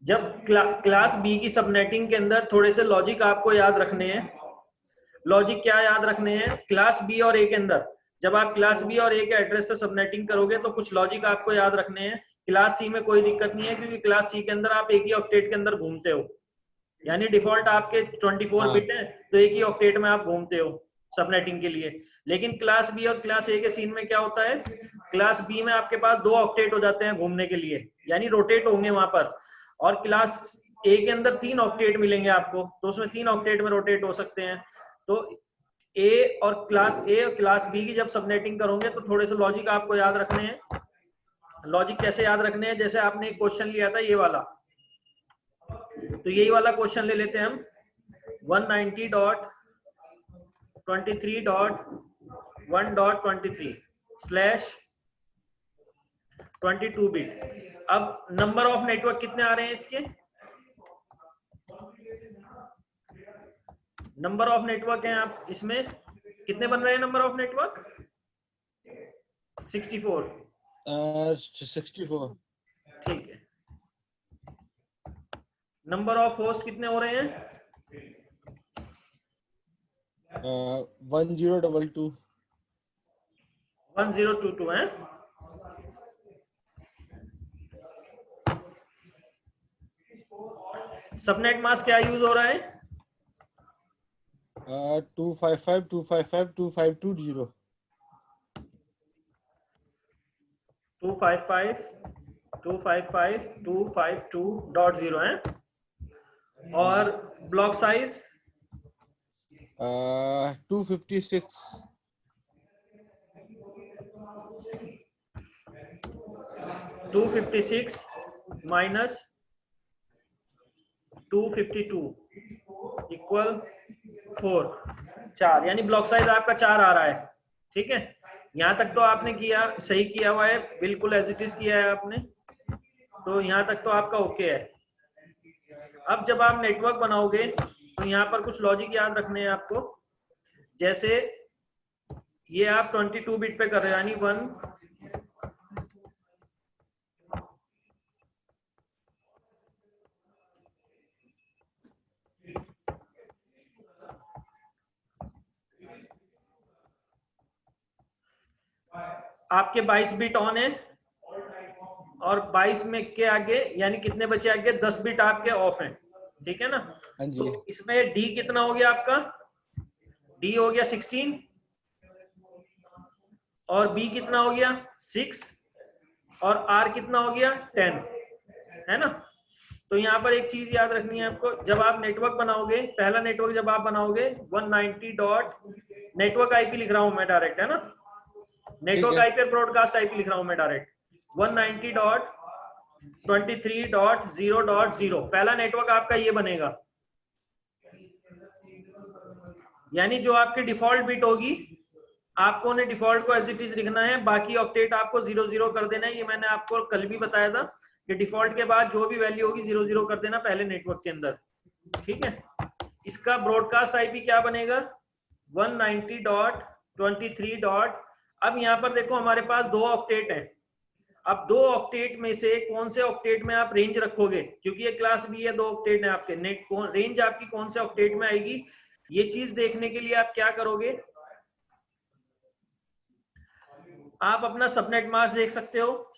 जब class B की subnetting के अंदर थोड़े से लॉजिक आपको याद रखने हैं। लॉजिक क्या याद रखने हैं? क्लास बी और ए के अंदर जब आप क्लास बी और ए के एड्रेस पे सबनेटिंग करोगे तो कुछ लॉजिक आपको याद रखने हैं। क्लास सी में कोई दिक्कत नहीं है क्योंकि क्लास सी के अंदर आप एक ही ऑक्टेट के अंदर घूमते हो, यानी डिफॉल्ट आपके 24 बिट है तो एक ही ऑक्टेट में आप घूमते हो सबनेटिंग के लिए। लेकिन क्लास बी और क्लास ए के सीन में क्या होता है, क्लास बी में आपके पास 2 ऑक्टेट हो जाते हैं घूमने के लिए, यानी रोटेट होंगे वहां पर। और क्लास ए के अंदर 3 ऑक्टेट मिलेंगे आपको, तो उसमें 3 ऑक्टेट में रोटेट हो सकते हैं। तो ए और क्लास बी की जब सबनेटिंग करोगे तो थोड़े से लॉजिक आपको याद रखने हैं। लॉजिक कैसे याद रखने हैं? जैसे आपने एक क्वेश्चन लिया था ये वाला, तो यही वाला क्वेश्चन ले लेते हैं हम। 190.1.23/22 बिट। अब नंबर ऑफ नेटवर्क कितने आ रहे हैं इसके? नंबर ऑफ नेटवर्क हैं आप इसमें कितने बन रहे हैं? Number of network 64। 64। ठीक है। नंबर ऑफ होस्ट कितने हो रहे हैं? 1022। 1022 है। सबनेट मास्क क्या यूज हो रहा है? 255.255.252.0। 255.255.252.0 है। और ब्लॉक साइज 256। 256 माइनस 252 इक्वल 4, 4, यानी ब्लॉक साइज आपका 4 आ रहा है। ठीक है, यहां तक तो आपने किया, सही किया हुआ है, बिल्कुल एज इट इज किया है आपने, तो यहां तक तो आपका ओके है। अब जब आप नेटवर्क बनाओगे तो यहाँ पर कुछ लॉजिक याद रखने हैं आपको। जैसे ये आप 22 बिट पे कर रहे हो, यानी 1 आपके 22 बिट ऑन है और 22 में के आगे यानी कितने बचे आगे? 10 बिट आपके ऑफ हैं। ठीक है ना? हाँ जी। तो इसमें डी कितना हो गया आपका? डी हो गया 16 और बी कितना हो गया? 6 और आर कितना हो गया? 10, है ना? तो यहाँ पर एक चीज याद रखनी है आपको, जब आप नेटवर्क बनाओगे, पहला नेटवर्क जब आप बनाओगे 190 डॉट नेटवर्क आईपी लिख रहा हूं मैं डायरेक्ट, है ना? नेटवर्क आईपी ब्रॉडकास्ट आईपी लिख रहा हूं मैं डायरेक्ट। 190.23.0.0 पहला नेटवर्क आपका ये बनेगा, यानी जो आपकी डिफॉल्ट बिट होगी आपको उन्हें डिफॉल्ट को एज इट इज लिखना है, बाकी ऑक्टेट आपको 00 कर देना है। ये मैंने आपको कल भी बताया था कि डिफॉल्ट के बाद जो भी वैल्यू होगी 00 कर देना पहले नेटवर्क के अंदर। ठीक है, इसका ब्रॉडकास्ट आईपी क्या बनेगा? 190.23. अब यहाँ पर देखो हमारे पास 2 ऑक्टेट हैं। अब 2 ऑक्टेट में से कौन से ऑक्टेट में आप रेंज रखोगे? क्योंकि ये क्लास बी है, 2 ऑक्टेट है आपके, नेट रेंज आपकी कौन से ऑक्टेट में आएगी? ये चीज देखने के लिए आप क्या करोगे, आप अपना सबनेट मास्क देख सकते हो।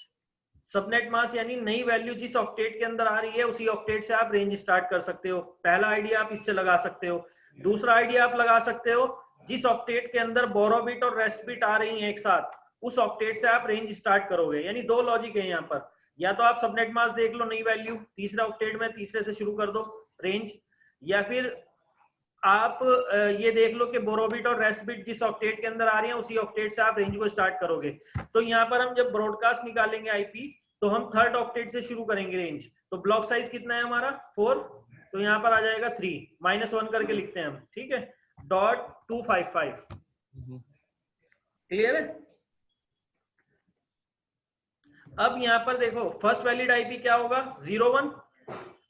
सबनेट मास्क यानी नई वैल्यू जिस ऑक्टेट के अंदर आ रही है उसी ऑक्टेट से आप रेंज स्टार्ट कर सकते हो। पहला आइडिया आप इससे लगा सकते हो। दूसरा आइडिया आप लगा सकते हो, जिस ऑक्टेट के अंदर बोरो बिट और रेस्ट बिट आ रही हैं एक साथ, उस ऑक्टेट से आप रेंज स्टार्ट करोगे। यानी 2 लॉजिक है यहाँ पर, या तो आप सबनेट मास्क देख लो नई वैल्यू तीसरा ऑक्टेट में, तीसरे से शुरू कर दो रेंज, या फिर आप ये देख लो कि बोरोबिट और रेस्ट बिट जिस ऑक्टेट के अंदर आ रही है उसी ऑक्टेट से आप रेंज को स्टार्ट करोगे। तो यहाँ पर हम जब ब्रॉडकास्ट निकालेंगे आईपी तो हम थर्ड ऑक्टेट से शुरू करेंगे रेंज। तो ब्लॉक साइज कितना है हमारा? 4, तो यहाँ पर आ जाएगा 3 -1 करके लिखते हैं हम। ठीक है, .255। क्लियर है? अब यहाँ पर देखो फर्स्ट वैलिड आईपी क्या होगा? 01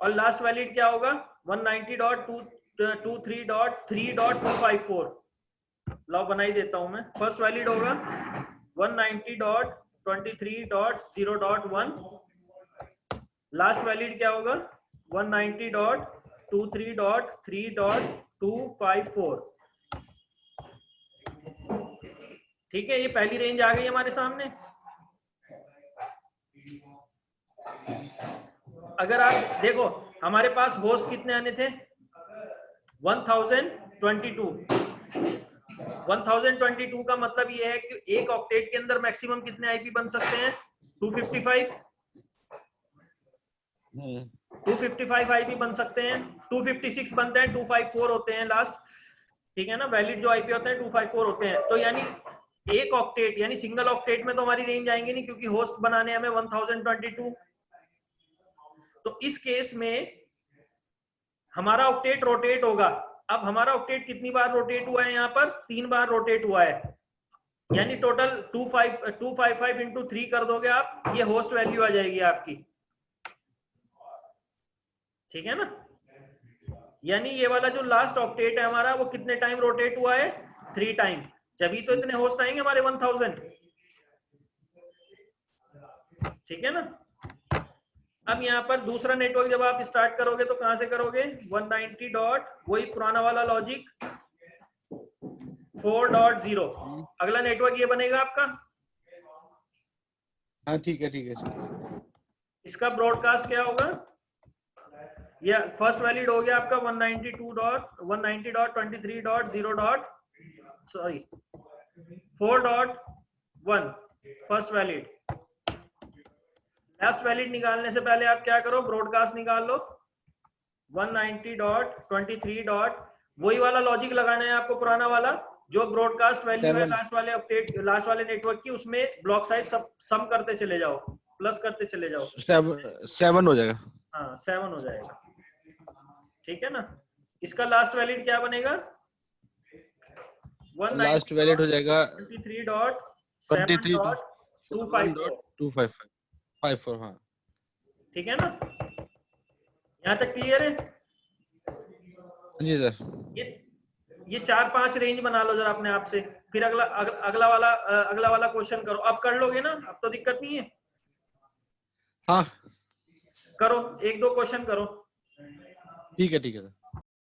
और लास्ट वैलिड क्या होगा? 190.23.3.254। लॉ बनाई देता हूं मैं। फर्स्ट वैलिड होगा 190.23.0.1, लास्ट वैलिड क्या होगा? 190.23.3.254। ठीक है, ये पहली रेंज आ गई हमारे सामने। अगर आप देखो हमारे पास होस्ट कितने आने थे, 1022। 1022 का मतलब ये है कि एक ऑक्टेट के अंदर मैक्सिमम कितने आईपी बन सकते हैं, 255। 255 आईपी बन सकते हैं, 256 बनते हैं, 254 होते हैं लास्ट। ठीक है ना, वैलिड जो आईपी होते हैं 254 होते हैं। तो यानी एक ऑक्टेट यानी सिंगल ऑक्टेट में तो हमारी रेंज आएंगे नहीं, क्योंकि होस्ट बनाने हमें 1022। तो इस केस में हमारा ऑक्टेट रोटेट होगा। अब हमारा ऑक्टेट कितनी बार रोटेट हुआ है, यहाँ पर 3 बार रोटेट हुआ है, यानी टोटल 255 इंटू 3 कर दोगे आप, ये होस्ट वैल्यू आ जाएगी आपकी। ठीक है ना, यानी ये वाला जो लास्ट ऑक्टेट है हमारा, वो कितने टाइम रोटेट हुआ है, 3 टाइम। जब तो इतने होस्ट आएंगे हमारे 1000। ठीक है ना। अब यहाँ पर दूसरा नेटवर्क जब आप स्टार्ट करोगे तो कहां से करोगे, 190 डॉट, वही पुराना वाला लॉजिक 4.0। अगला नेटवर्क ये बनेगा आपका। हाँ ठीक है ठीक है। इसका ब्रॉडकास्ट क्या होगा, ये फर्स्ट वैलिड हो गया आपका 190.23.0. Sorry 4.1 first valid. Last valid निकालने से पहले आप क्या करो, ब्रॉडकास्ट निकाल लो 190.23. वही वाला लॉजिक लगाना है आपको, पुराना वाला जो ब्रॉडकास्ट वैल्यू है लास्ट वाले अपडेट, लास्ट वाले नेटवर्क की, उसमें ब्लॉक साइज सम करते चले जाओ, प्लस करते चले जाओ। 7 हो जाएगा। हाँ 7 हो जाएगा। ठीक है ना। इसका लास्ट वैलिड क्या बनेगा, लास्ट वैलिड हो जाएगा 23.7.254। हाँ ठीक है ना, यहाँ तक क्लियर है। जी सर। ये 4-5 रेंज बना लो जरा अपने आप से, फिर अगला वाला क्वेश्चन करो। अब कर लोगे ना, अब तो दिक्कत नहीं है। हाँ करो, 1-2 क्वेश्चन करो। ठीक है सर।